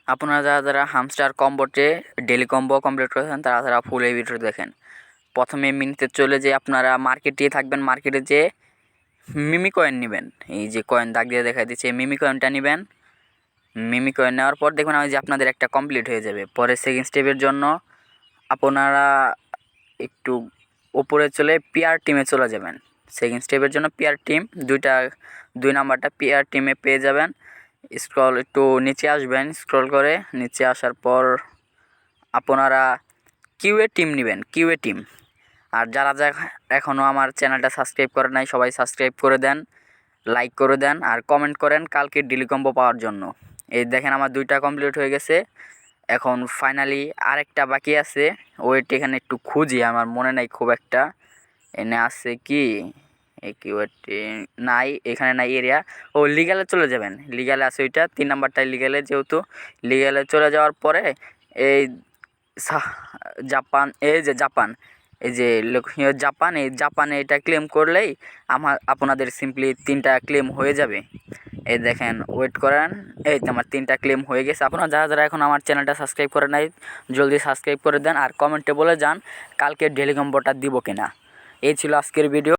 আপনারা যারা hamster কম্বোতে daily combo complete করেছেন তারা ফুল এই ভিডিও দেখেন। প্রথমে মিনিতে চলে যে আপনারা মার্কেটে থাকবেন, মার্কেটে যে মিমি কয়েন নেবেন, এই যে কয়েন দাগ দিয়ে দেখা দিচ্ছে মিমি কয়েনটা নেবেন। মিমি কয়েন নেওয়ার পর দেখবেন যে আপনাদের একটা কমপ্লিট হয়ে যাবে। পরে সেকেন্ড স্টেপের জন্য আপনারা একটু উপরে চলে পিআর টিমে চলে যাবেন। সেকেন্ড স্টেপের জন্য পিআর টিম দুই নাম্বারটা পিআর টিমে পেয়ে যাবেন। স্ক্রল একটু নিচে আসবেন, স্ক্রল করে নিচে আসার পর আপনারা কিউএ টিম নেবেন, কিউএ টিম। আর যারা এখনও আমার চ্যানেলটা সাবস্ক্রাইব করে নাই সবাই সাবস্ক্রাইব করে দেন, লাইক করে দেন আর কমেন্ট করেন কালকে ডেলি কম্বো পাওয়ার জন্য। এই দেখেন আমার 2টা কমপ্লিট হয়ে গেছে। এখন ফাইনালি আরেকটা বাকি আছে, ওয়েট এখানে একটু খুঁজি, আমার মনে নাই খুব একটা। এনে আছে কি নাই, এখানে নাই এরিয়া। ও লিগ্যালে চলে যাবেন, লিগ্যালে আছে ওইটা 3 নাম্বারটাই লিগ্যালে। যেহেতু লিগ্যালে চলে যাওয়ার পরে এই জাপান, এই যে জাপান, এই যে জাপান, এই জাপানে এটা ক্লেম করলেই আপনাদের সিম্পলি 3টা ক্লেম হয়ে যাবে। এই দেখেন ওয়েট করেন, এই তো আমার 3টা ক্লেম হয়ে গেছে। আপনারা যারা এখন আমার চ্যানেলটা সাবস্ক্রাইব করে নাই জলদি সাবস্ক্রাইব করে দেন আর কমেন্টে বলে যান কালকে ডেলি কম্বোটা দিব কিনা। এই ছিল আজকের ভিডিও।